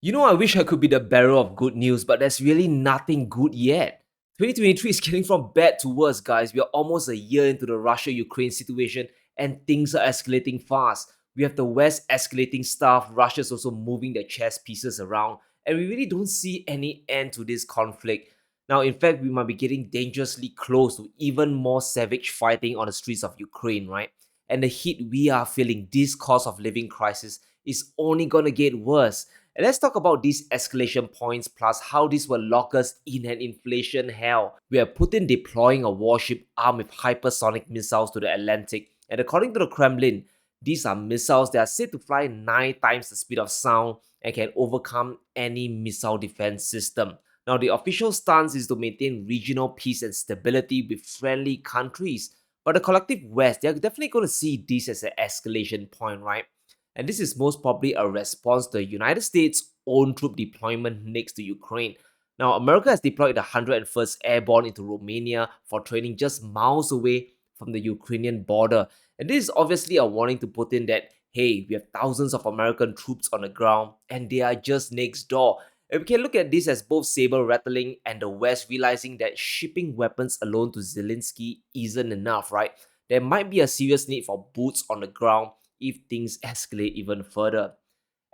I wish I could be the bearer of good news, but there's really nothing good yet. 2023 is getting from bad to worse, guys. We are almost a year into the Russia Ukraine situation, and things are escalating fast. We have the West escalating stuff, Russia's also moving their chess pieces around, and we really don't see any end to this conflict. Now, in fact, we might be getting dangerously close to even more savage fighting on the streets of Ukraine, right? And the heat we are feeling, this cost of living crisis, is only gonna get worse. And let's talk about these escalation points plus how this will lock us in an inflation hell. We have Putin deploying a warship armed with hypersonic missiles to the Atlantic, and according to the Kremlin, these are missiles that are said to fly 9 times the speed of sound and can overcome any missile defense system. Now, the official stance is to maintain regional peace and stability with friendly countries, but the collective West, they're definitely going to see this as an escalation point, right? And this is most probably a response to the United States' own troop deployment next to Ukraine. Now, America has deployed the 101st Airborne into Romania for training just miles away from the Ukrainian border. And this is obviously a warning to Putin that, hey, we have thousands of American troops on the ground and they are just next door. And we can look at this as both saber rattling and the West realizing that shipping weapons alone to Zelensky isn't enough, right? There might be a serious need for boots on the ground if things escalate even further.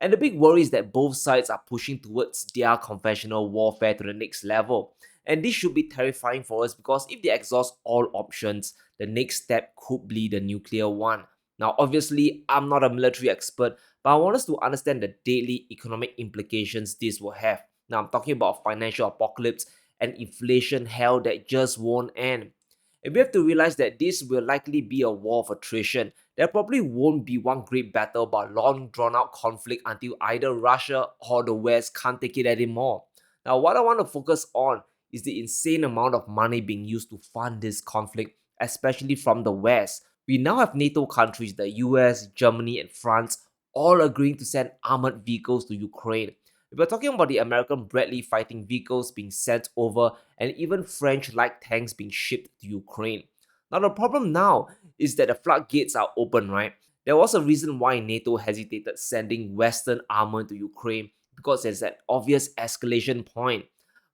And the big worry is that both sides are pushing towards their conventional warfare to the next level. And this should be terrifying for us because if they exhaust all options, the next step could be the nuclear one. Now, obviously, I'm not a military expert, but I want us to understand the daily economic implications this will have. Now, I'm talking about financial apocalypse and inflation hell that just won't end. And we have to realize that this will likely be a war of attrition. There probably won't be one great battle but long drawn out conflict until either Russia or the West can't take it anymore. Now, what I want to focus on is the insane amount of money being used to fund this conflict, especially from the West. We now have NATO countries, the US, Germany, and France, all agreeing to send armored vehicles to Ukraine. We're talking about the American Bradley fighting vehicles being sent over and even French light tanks being shipped to Ukraine. Now, the problem now is that the floodgates are open, right? There was a reason why NATO hesitated sending Western armor to Ukraine because there's an obvious escalation point.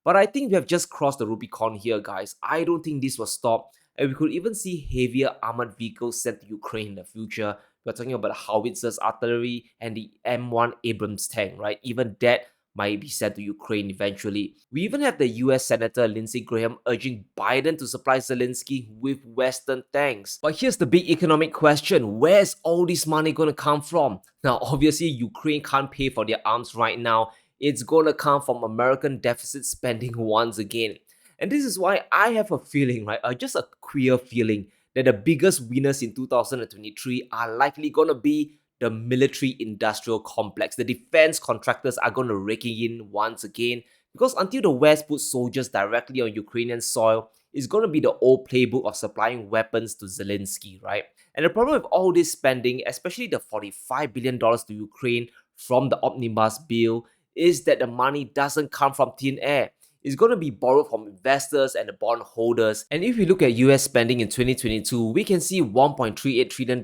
But I think we have just crossed the Rubicon here, guys. I don't think this will stop, and we could even see heavier armored vehicles sent to Ukraine in the future. We're talking about the howitzers, artillery, and the M1 Abrams tank, right? Even that might be sent to Ukraine eventually. We even have the US Senator Lindsey Graham urging Biden to supply Zelensky with Western tanks. But here's the big economic question: where's all this money going to come from? Now, obviously, Ukraine can't pay for their arms right now. It's going to come from American deficit spending once again. And this is why I have a feeling, right? Just a queer feeling that the biggest winners in 2023 are likely going to be the military industrial complex. The defense contractors are going to rake in once again because until the West puts soldiers directly on Ukrainian soil, it's going to be the old playbook of supplying weapons to Zelensky, right? And the problem with all this spending, especially the $45 billion to Ukraine from the omnibus bill, is that the money doesn't come from thin air. It's going to be borrowed from investors and the bond holders. And if we look at US spending in 2022, we can see $1.38 trillion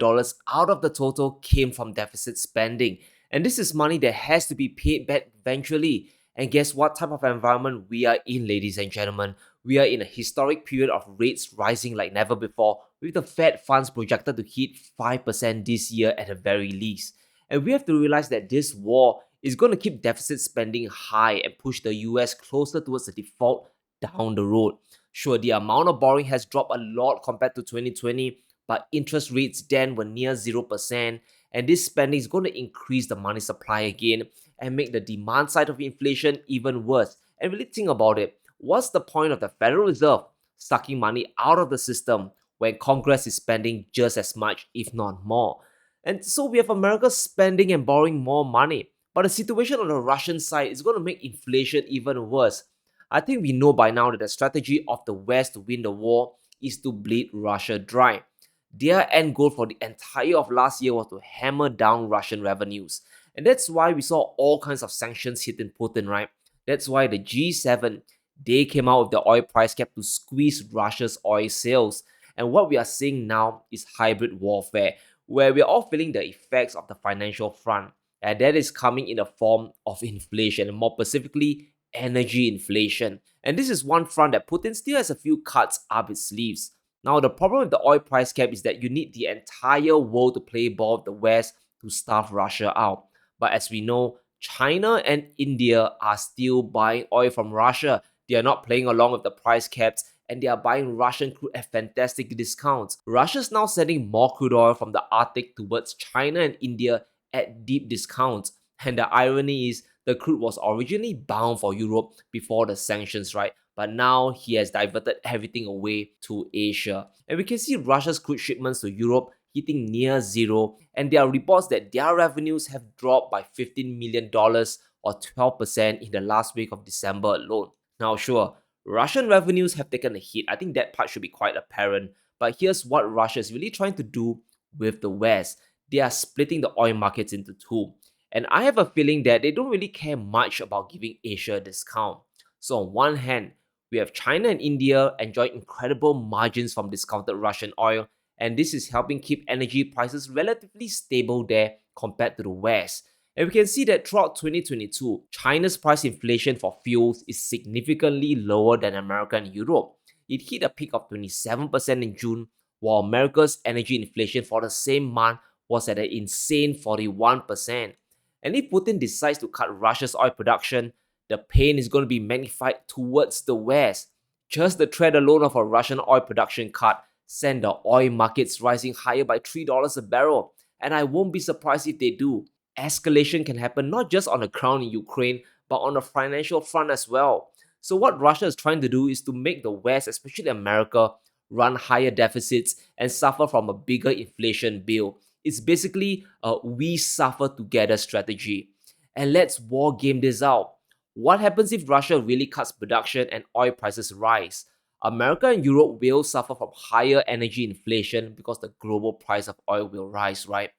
out of the total came from deficit spending. And this is money that has to be paid back eventually. And guess what type of environment we are in, ladies and gentlemen? We are in a historic period of rates rising like never before, with the Fed funds projected to hit 5% this year at the very least. And we have to realize that this war is going to keep deficit spending high and push the US closer towards the default down the road. Sure, the amount of borrowing has dropped a lot compared to 2020, but interest rates then were near 0%, and this spending is going to increase the money supply again and make the demand side of inflation even worse. And really think about it, what's the point of the Federal Reserve sucking money out of the system when Congress is spending just as much, if not more? And so we have America spending and borrowing more money. But the situation on the Russian side is going to make inflation even worse. I think we know by now that the strategy of the West to win the war is to bleed Russia dry. Their end goal for the entire of last year was to hammer down Russian revenues. And that's why we saw all kinds of sanctions hitting Putin, right? That's why the G7, they came out with the oil price cap to squeeze Russia's oil sales. And what we are seeing now is hybrid warfare, where we are all feeling the effects of the financial front. and that is coming in the form of inflation, and more specifically, energy inflation. And this is one front that Putin still has a few cards up his sleeves. Now, the problem with the oil price cap is that you need the entire world to play ball with the West to starve Russia out. But as we know, China and India are still buying oil from Russia. They are not playing along with the price caps, and they are buying Russian crude at fantastic discounts. Russia's now sending more crude oil from the Arctic towards China and India at deep discounts. And the irony is, the crude was originally bound for Europe before the sanctions, right? But now he has diverted everything away to Asia. And we can see Russia's crude shipments to Europe hitting near zero, and there are reports that their revenues have dropped by $15 million or 12% in the last week of December alone. Now, sure, Russian revenues have taken a hit. I think that part should be quite apparent. But here's what Russia is really trying to do with the West. They are splitting the oil markets into two. And I have a feeling that they don't really care much about giving Asia a discount. So, on one hand, we have China and India enjoying incredible margins from discounted Russian oil, and this is helping keep energy prices relatively stable there compared to the West. And we can see that throughout 2022, China's price inflation for fuels is significantly lower than America and Europe. It hit a peak of 27% in June, while America's energy inflation for the same month was at an insane 41%. And if Putin decides to cut Russia's oil production, the pain is going to be magnified towards the West. Just the threat alone of a Russian oil production cut sent the oil markets rising higher by $3 a barrel. And I won't be surprised if they do. Escalation can happen not just on the ground in Ukraine, but on the financial front as well. So, what Russia is trying to do is to make the West, especially America, run higher deficits and suffer from a bigger inflation bill. It's basically a we suffer together strategy. And let's war game this out. What happens if Russia really cuts production and oil prices rise? America and Europe will suffer from higher energy inflation because the global price of oil will rise, right?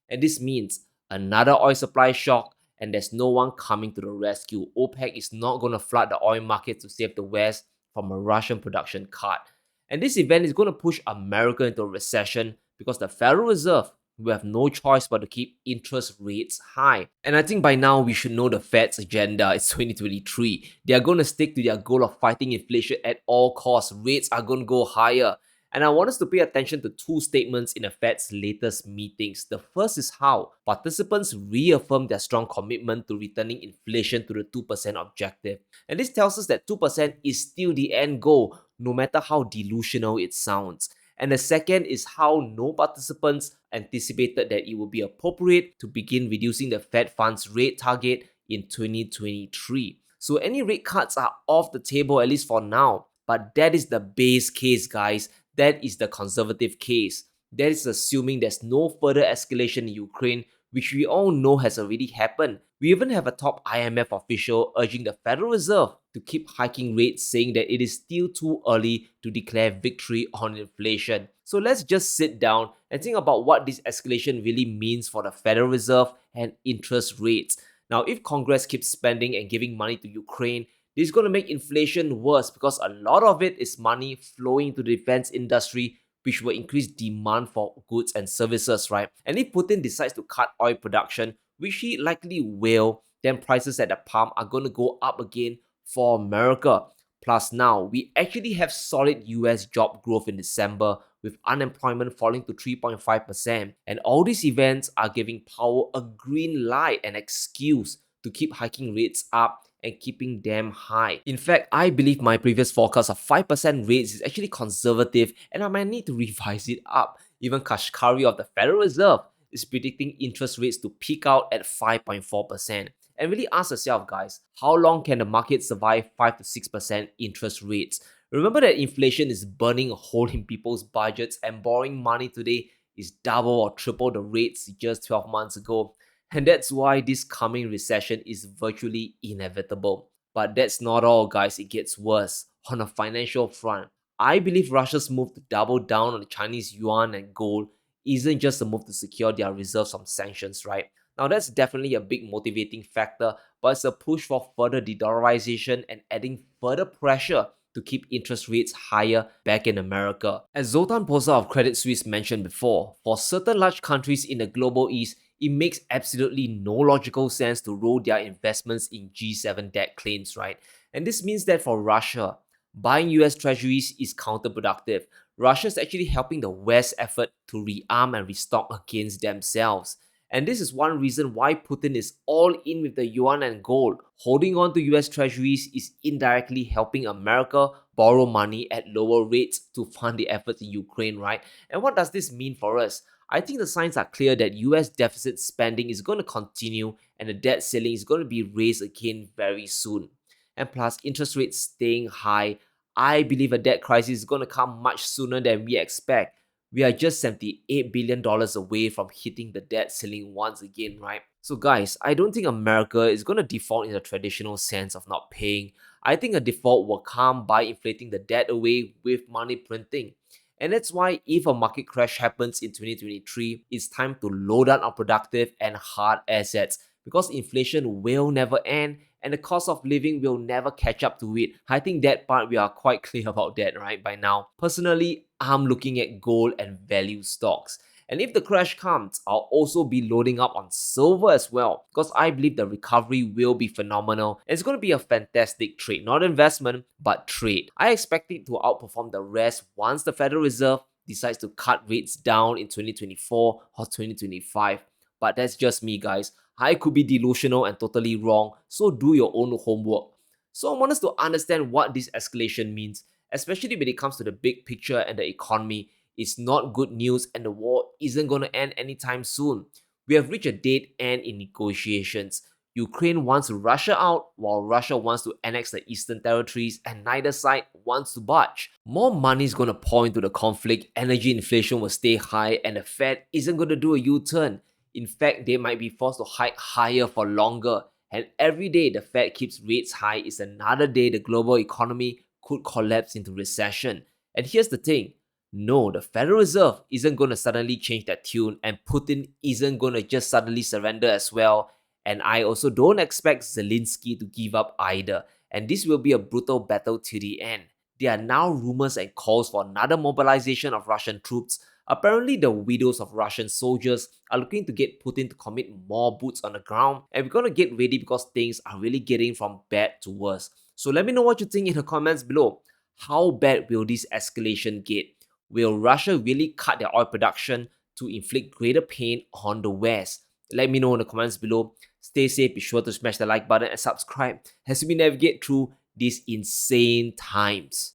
And this means another oil supply shock, and there's no one coming to the rescue. OPEC is not going to flood the oil market to save the West from a Russian production cut. And this event is going to push America into a recession because the Federal Reserve will have no choice but to keep interest rates high. And I think by now we should know the Fed's agenda. It's 2023. They are going to stick to their goal of fighting inflation at all costs. Rates are going to go higher. And I want us to pay attention to two statements in the Fed's latest meetings. The first is how participants reaffirm their strong commitment to returning inflation to the 2% objective. And this tells us that 2% is still the end goal, no matter how delusional it sounds. And the second is how no participants anticipated that it would be appropriate to begin reducing the Fed funds rate target in 2023. So any rate cuts are off the table, at least for now. But that is the base case, guys. That is the conservative case. That is assuming there's no further escalation in Ukraine, which we all know has already happened. We even have a top IMF official urging the Federal Reserve to keep hiking rates, saying that it is still too early to declare victory on inflation. So let's just sit down and think about what this escalation really means for the Federal Reserve and interest rates. Now, if Congress keeps spending and giving money to Ukraine, this is going to make inflation worse because a lot of it is money flowing to the defense industry, which will increase demand for goods and services, right? And if Putin decides to cut oil production, which he likely will, then prices at the pump are going to go up again for America. Plus, now we actually have solid US job growth in December with unemployment falling to 3.5%. And all these events are giving Powell a green light and excuse to keep hiking rates up and keeping them high. In fact, I believe my previous forecast of 5% rates is actually conservative and I might need to revise it up. Even Kashkari of the Federal Reserve is predicting interest rates to peak out at 5.4%. And really ask yourself, guys, how long can the market survive 5 to 6% interest rates? Remember that inflation is burning a hole in people's budgets, and borrowing money today is double or triple the rates just 12 months ago. And that's why this coming recession is virtually inevitable. But that's not all, guys. It gets worse. On a financial front, I believe Russia's move to double down on the Chinese yuan and gold isn't just a move to secure their reserves from sanctions, right? Now, that's definitely a big motivating factor, but it's a push for further de-dollarization and adding further pressure to keep interest rates higher back in America. As Zoltan Posa of Credit Suisse mentioned before, for certain large countries in the global east, it makes absolutely no logical sense to roll their investments in G7 debt claims, right? And this means that for Russia, buying US Treasuries is counterproductive. Russia is actually helping the West's effort to rearm and restock against themselves. And this is one reason why Putin is all in with the yuan and gold. Holding on to US Treasuries is indirectly helping America borrow money at lower rates to fund the efforts in Ukraine, right? And what does this mean for us? I think the signs are clear that US deficit spending is going to continue and the debt ceiling is going to be raised again very soon. And plus, interest rates staying high, I believe a debt crisis is going to come much sooner than we expect. We are just $78 billion away from hitting the debt ceiling once again, right? So, guys, I don't think America is going to default in the traditional sense of not paying. I think a default will come by inflating the debt away with money printing. And that's why, if a market crash happens in 2023, it's time to load out our productive and hard assets because inflation will never end and the cost of living will never catch up to it. I think that part we are quite clear about that, right, by now. Personally, I'm looking at gold and value stocks. And if the crash comes, I'll also be loading up on silver as well because I believe the recovery will be phenomenal. And it's going to be a fantastic trade, not investment, but trade. I expect it to outperform the rest once the Federal Reserve decides to cut rates down in 2024 or 2025. But that's just me, guys. I could be delusional and totally wrong, so do your own homework. So I want us to understand what this escalation means, especially when it comes to the big picture and the economy. It's not good news and the war isn't going to end anytime soon. We have reached a dead end in negotiations. Ukraine wants Russia out while Russia wants to annex the eastern territories and neither side wants to budge. More money is going to pour into the conflict, energy inflation will stay high and the Fed isn't going to do a U-turn. In fact, they might be forced to hike higher for longer. And every day the Fed keeps rates high is another day the global economy could collapse into recession. And here's the thing. No, the Federal Reserve isn't going to suddenly change that tune and Putin isn't going to just suddenly surrender as well. And I also don't expect Zelensky to give up either. And this will be a brutal battle to the end. There are now rumors and calls for another mobilization of Russian troops. Apparently, the widows of Russian soldiers are looking to get Putin to commit more boots on the ground, and we're gonna get ready because things are really getting from bad to worse. So let me know what you think in the comments below. How bad will this escalation get? Will Russia really cut their oil production to inflict greater pain on the West? Let me know in the comments below. Stay safe, be sure to smash the like button and subscribe as we navigate through these insane times.